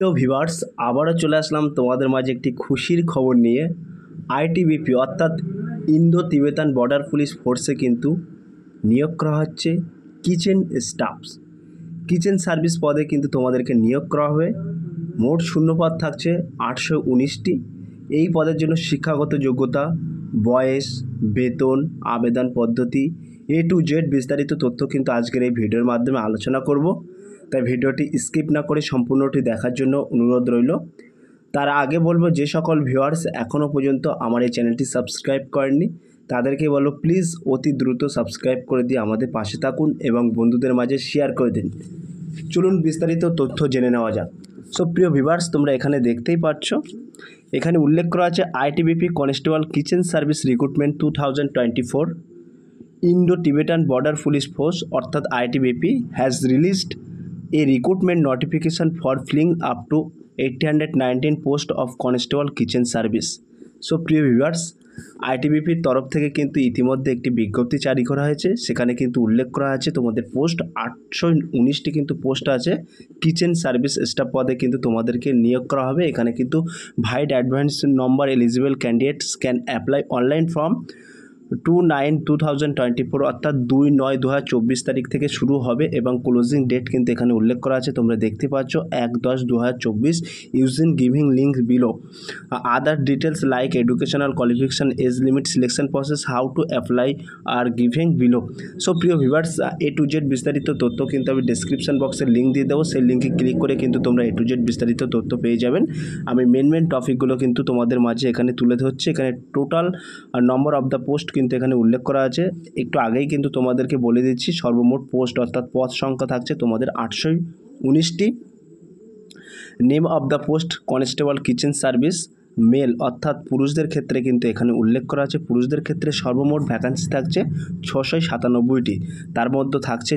তো ভিউয়ার্স আবারও চলে আসলাম তোমাদের মাঝে একটি খুশির খবর নিয়ে। আইটিবিপি অর্থাৎ ইন্দো তিবেতান বর্ডার পুলিশ ফোর্সে কিন্তু নিয়োগ করা হচ্ছে কিচেন স্টাফস। কিচেন সার্ভিস পদে কিন্তু তোমাদেরকে নিয়োগ করা হবে। মোট শূন্যপদ থাকছে 819টি। এই পদের জন্য শিক্ষাগত যোগ্যতা, বয়স, বেতন, আবেদন পদ্ধতি A to Z বিস্তারিত তথ্য কিন্তু আজকের এই ভিডিওর মাধ্যমে আলোচনা করব। তাই ভিডিওটি স্কিপ না করে সম্পূর্ণটি দেখার জন্য অনুরোধ রইল। তার আগে বলবো, যে সকল ভিউয়ার্স এখনও পর্যন্ত আমার এই চ্যানেলটি সাবস্ক্রাইব করেননি তাদেরকে বলবো প্লিজ অতি দ্রুত সাবস্ক্রাইব করে দিয়ে আমাদের পাশে থাকুন এবং বন্ধুদের মাঝে শেয়ার করে দিন। চলুন বিস্তারিত তথ্য জেনে নেওয়া যাক। সো প্রিয় ভিউয়ার্স, তোমরা এখানে দেখতেই পাচ্ছ, এখানে উল্লেখ করা আছে ITBP constable kitchen service recruitment 2024 Indo Tibetan border police force অর্থাৎ ITBP has released a recruitment notification for filling up to 819 post of constable kitchen service। So প্রিয় ভিউয়ার্স, আইটিবিপির তরফ থেকে কিন্তু ইতিমধ্যে একটি বিজ্ঞপ্তি জারি করা হয়েছে। সেখানে কিন্তু উল্লেখ করা আছে তোমাদের পোস্ট 819টি কিন্তু পোস্ট আছে। কিচেন সার্ভিস স্টাফ পদে কিন্তু তোমাদেরকে নিয়োগ করা হবে। এখানে কিন্তু vide advance number eligible candidates can apply online form 2/9/2024 অর্থাৎ 2/9/2024 তারিখ থেকে শুরু হবে এবং ক্লোজিং ডেট কিন্তু এখানে উল্লেখ করা আছে। তোমরা দেখতে পাচ্ছ 1/10/2024 using giving link below other details like educational qualification, age limit, selection process, how to apply আর গিভিং বিলো। সো প্রিয় ভিউয়ার্স, A to Z বিস্তারিত তথ্য কিন্তু আমি ডেসক্রিপশন বক্সের লিঙ্ক দিয়ে দেবো। সেই লিঙ্কে ক্লিক করে কিন্তু তোমরা A to Z বিস্তারিত তথ্য পেয়ে যাবেন। আমি মেন টপিকগুলো কিন্তু তোমাদের মাঝে এখানে তুলে ধরছি। এখানে total number of the post কিন্তু এখানে উল্লেখ করা আছে। একটু আগেই কিন্তু তোমাদেরকে বলে দিচ্ছি, সর্বমোট পোস্ট অর্থাৎ পদ সংখ্যা থাকছে তোমাদের 819টি। Name of the post constable kitchen service male অর্থাৎ পুরুষদের ক্ষেত্রে কিন্তু এখানে উল্লেখ করা আছে। পুরুষদের ক্ষেত্রে সর্বমোট ভ্যাকান্সি থাকছে 697টি। তার মধ্যে থাকছে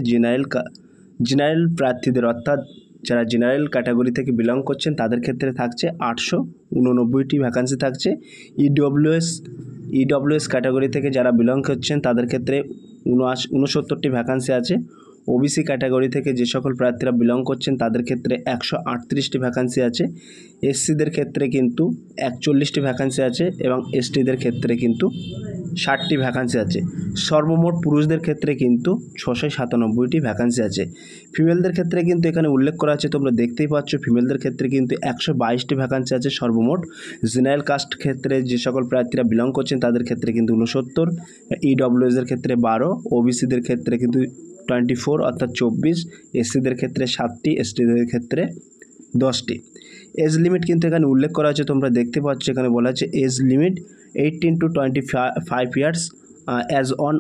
জেনারেল প্রার্থীদের অর্থাৎ যারা জেনারেল ক্যাটাগরি থেকে বিলং করছেন তাদের ক্ষেত্রে থাকছে 889টি ভ্যাকান্সি থাকছে। ইডব্লিউএস ক্যাটাগরি থেকে যারা বিলং করছেন তাদের ক্ষেত্রে 69টি ভ্যাকান্সি আছে। ওবিসি ক্যাটাগরি থেকে যে সকল প্রার্থীরা বিলং করছেন তাদের ক্ষেত্রে 138টি ভ্যাকান্সি আছে। এসসিদের ক্ষেত্রে কিন্তু 41টি ভ্যাকান্সি আছে এবং এসটিদের ক্ষেত্রে কিন্তু 60টি ভ্যাকান্সি আছে। সর্বমোট পুরুষদের ক্ষেত্রে কিন্তু 697টি ভ্যাকান্সি আছে। ফিমেলদের ক্ষেত্রে কিন্তু এখানে উল্লেখ করা আছে, তোমরা দেখতেই পাচ্ছ ফিমেলদের ক্ষেত্রে কিন্তু 122টি ভ্যাকান্সি আছে সর্বমোট। জেনারেল কাস্ট ক্ষেত্রে যে সকল প্রার্থীরা বিলং করছেন তাদের ক্ষেত্রে কিন্তু 69, ইডব্লিউএসের ক্ষেত্রে 12, ওবিসিদের ক্ষেত্রে কিন্তু 24 অর্থাৎ 24, এসসিদের ক্ষেত্রে 7টি, এসটিদের ক্ষেত্রে 10টি। এজ লিমিট কিন্তু এখানে উল্লেখ করা আছে, তোমরা দেখতে পাচ্ছ এখানে বলা আছে age limit 18 to 25 years as on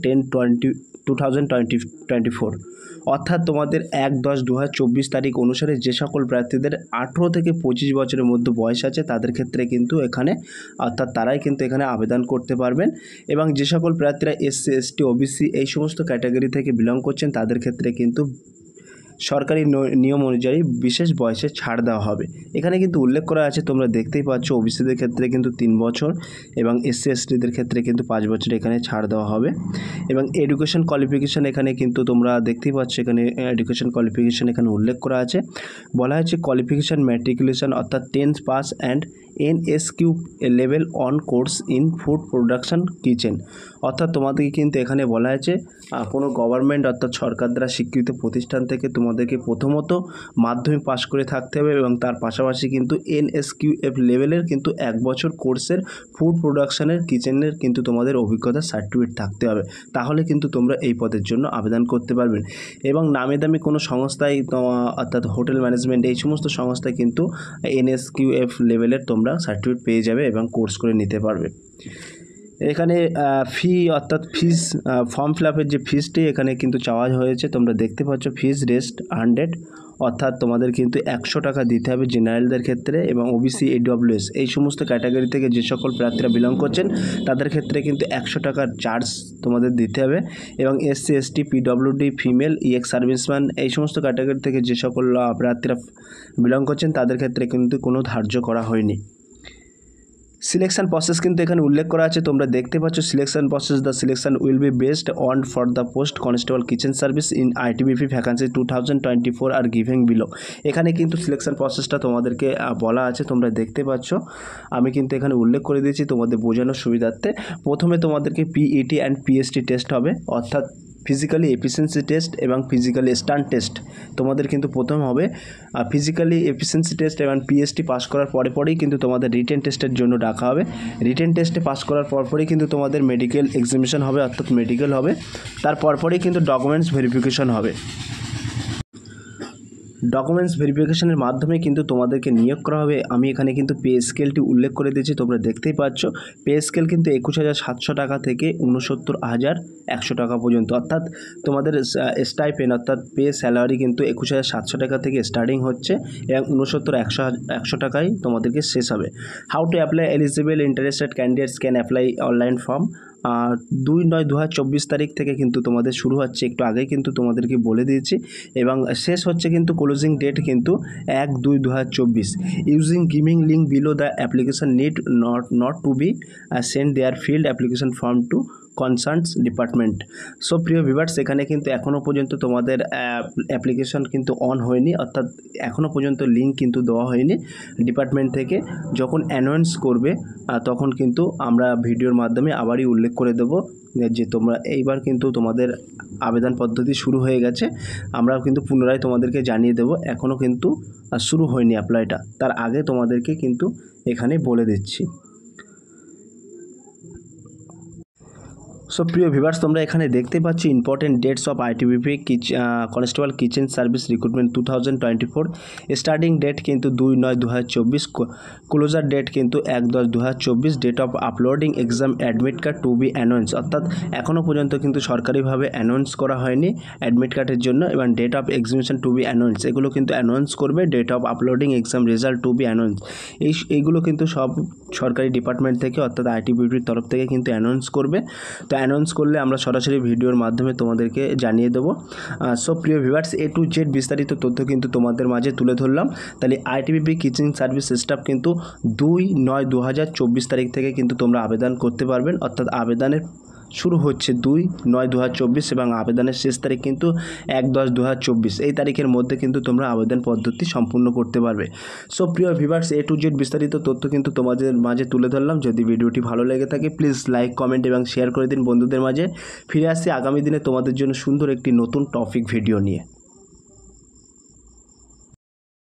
10/2024 অর্থাৎ তোমাদের 1/10/2024 তারিখ অনুসারে যে সকল প্রার্থীদের 18 থেকে 25 বছরের মধ্যে বয়স আছে তাদের ক্ষেত্রে কিন্তু এখানে অর্থাৎ তারাই কিন্তু এখানে আবেদন করতে পারবেন। এবং যে সকল প্রার্থীরা এসসি, এসটি, ওবিসি এই সমস্ত ক্যাটাগরি থেকে বিলং করছেন তাদের ক্ষেত্রে কিন্তু সরকারি নিয়ম অনুযায়ী বিশেষ বয়সে ছাড় দেওয়া হবে। এখানে কিন্তু উল্লেখ করা আছে, তোমরা দেখতেই পাচ্ছ ওবিসিদের ক্ষেত্রে কিন্তু 3 বছর এবং এসসি এসটিদের ক্ষেত্রে কিন্তু 5 বছর এখানে ছাড় দেওয়া হবে। এবং এডুকেশন কোয়ালিফিকেশান এখানে কিন্তু তোমরা দেখতেই পাচ্ছ, এখানে এডুকেশন কোয়ালিফিকেশান এখানে উল্লেখ করা আছে। বলা হয়েছে কোয়ালিফিকেশান ম্যাট্রিকুলেশন অর্থাৎ 10th pass and NSQ level on course in food production kitchen অর্থাৎ তোমাদেরকে কিন্তু এখানে বলা হয়েছে কোনো গভর্নমেন্ট অর্থাৎ সরকার দ্বারা স্বীকৃত প্রতিষ্ঠান থেকে তোমাদেরকে প্রথমত মাধ্যমিক পাস করে থাকতে হবে এবং তার পাশাপাশি কিন্তু NSQF লেভেলের কিন্তু 1 বছর কোর্সের ফুড প্রোডাকশানের কিচেনের কিন্তু তোমাদের অভিজ্ঞতার সার্টিফিকেট থাকতে হবে। তাহলে কিন্তু তোমরা এই পদের জন্য আবেদন করতে পারবেন। এবং নামি দামি কোনো সংস্থায় অর্থাৎ হোটেল ম্যানেজমেন্ট এই সমস্ত সংস্থায় কিন্তু NSQF লেভেলের তোমরা সার্টিফিকেট পেয়ে যাবে এবং কোর্স করে নিতে পারবে। এখানে ফি অর্থাৎ ফিস ফর্ম ফিল আপের যে ফিসটি এখানে কিন্তু চাওয়া হয়েছে, তোমরা দেখতে পাচ্ছ ফিস রেস্ট 100 অর্থাৎ তোমাদের কিন্তু 100 টাকা দিতে হবে জেনারেলদের ক্ষেত্রে। এবং ওবিসি, এডব্লিউএস এই সমস্ত ক্যাটাগরি থেকে যে সকল প্রার্থীরা বিলং করছেন তাদের ক্ষেত্রে কিন্তু 100 টাকার চার্জ তোমাদের দিতে হবে। এবং SC, ST, PWD, female, ex serviceman এই সমস্ত ক্যাটাগরি থেকে যে সকল প্রার্থীরা বিলং করছেন তাদের ক্ষেত্রে কিন্তু কোনো ধার্য করা হয়নি। সিলেকশন প্রসেস কিন্তু এখানে উল্লেখ করা আছে, তোমরা দেখতে পাচ্ছ selection process, the selection will be based on for the post constable kitchen service in ITBP vacancy 2024 R giving below. এখানে কিন্তু সিলেকশন প্রসেসটা তোমাদেরকে বলা আছে, তোমরা দেখতে পাচ্ছ। আমি কিন্তু এখানে উল্লেখ করে দিয়েছি তোমাদের বোঝানোর সুবিধার্থে। প্রথমে তোমাদেরকে পিইটি অ্যান্ড পিএসটি টেস্ট হবে, অর্থাৎ ফিজিক্যালি এফিসিয়েন্সি টেস্ট এবং ফিজিক্যালি স্টান্ট টেস্ট তোমাদের কিন্তু প্রথম হবে। ফিজিক্যালি এফিসিয়েন্সি টেস্ট এবং পিএসটি পাস করার পরেই কিন্তু তোমাদের রিটেন টেস্টের জন্য ডাকা হবে। রিটেন টেস্টে পাস করার পরপরই কিন্তু তোমাদের মেডিকেল এক্সামিনেশন হবে, অর্থাৎ মেডিকেল হবে। তার পরপরই কিন্তু ডকুমেন্টস ভেরিফিকেশন হবে। ডকুমেন্টস ভেরিফিকেশনের মাধ্যমে কিন্তু তোমাদেরকে নিয়োগ করা হবে। আমি এখানে কিন্তু পে স্কেলটি উল্লেখ করে দিয়েছি, তোমরা দেখতেই পাচ্ছ। পে স্কেল কিন্তু 21,700 টাকা থেকে 69,100 টাকা পর্যন্ত, অর্থাৎ তোমাদের স্টাইপেন্ড অর্থাৎ পে স্যালারি কিন্তু 21,700 টাকা থেকে স্টার্টিং হচ্ছে এবং 69,100 টাকায় তোমাদেরকে শেষ হবে। How to apply eligible interested candidates can apply online form. 2/9/2024 তারিখ থেকে কিন্তু তোমাদের শুরু হচ্ছে, একটু আগেই কিন্তু তোমাদেরকে বলে দিয়েছি, এবং শেষ হচ্ছে কিন্তু ক্লোজিং ডেট কিন্তু 1/2/2024। Using giving link below the application need not to be send their field application form to concerns department. So প্রিয় ভিউয়ার্স, এখানে কিন্তু এখনও পর্যন্ত তোমাদের অ্যাপ্লিকেশন কিন্তু অন হয়নি, অর্থাৎ এখনও পর্যন্ত লিঙ্ক কিন্তু দেওয়া হয়নি ডিপার্টমেন্ট থেকে। যখন অ্যানাউন্স করবে তখন কিন্তু আমরা ভিডিওর মাধ্যমে আবারই উল্লেখ করে দেবো যে তোমরা এইবার কিন্তু তোমাদের আবেদন পদ্ধতি শুরু হয়ে গেছে। আমরা কিন্তু পুনরায় তোমাদেরকে জানিয়ে দেবো, এখনও কিন্তু শুরু হয়নি অ্যাপ্লাইটা, তার আগে তোমাদেরকে কিন্তু এখানে বলে দিচ্ছি। সো প্রিয় ভিউয়ার্স, তোমরা এখানে দেখতে পাচ্ছ important dates of ITBP constable kitchen service recruitment 2024। Starting date কিন্তু 2/9/2024, ক্লোজার ডেট কিন্তু 1/10/2024। Date of uploading exam admit card to be announce, অর্থাৎ এখনও পর্যন্ত কিন্তু সরকারিভাবে অ্যানাউন্স করা হয়নি অ্যাডমিট কার্ডের জন্য, এবং date of examination to be announce এগুলো কিন্তু অ্যানাউন্স করবে। Date of uploading exam result to be announce, এইগুলো কিন্তু সব সরকারি ডিপার্টমেন্ট থেকে অর্থাৎ আইটিবিপির তরফ থেকে কিন্তু অ্যানাউন্স করবে। তো অ্যানাউন্স করলে আমরা সরাসরি ভিডিওর মাধ্যমে তোমাদেরকে জানিয়ে দেবো। সো প্রিয় ভিউয়ার্স, A to Z বিস্তারিত তথ্য কিন্তু তোমাদের মাঝে তুলে ধরলাম। তাহলে আইটিবিপি কিচেন সার্ভিস স্টাফ কিন্তু 2/9/2024 তারিখ থেকে কিন্তু তোমরা আবেদন করতে পারবেন, অর্থাৎ আবেদনের শুরু হচ্ছে 2/9/2024 এবং আবেদনের শেষ তারিখ কিন্তু 1/10/2024। এই তারিখের মধ্যে কিন্তু তোমরা আবেদন পদ্ধতি সম্পূর্ণ করতে পারবে। সো প্রিয় ভিউয়ার্স, A to Z বিস্তারিত তথ্য কিন্তু তোমাদের মাঝে তুলে ধরলাম। যদি ভিডিওটি ভালো লেগে থাকে প্লিজ লাইক, কমেন্ট এবং শেয়ার করে দিন বন্ধুদের মাঝে। ফিরে আসছি আগামী দিনে তোমাদের জন্য সুন্দর একটি নতুন টপিক ভিডিও নিয়ে।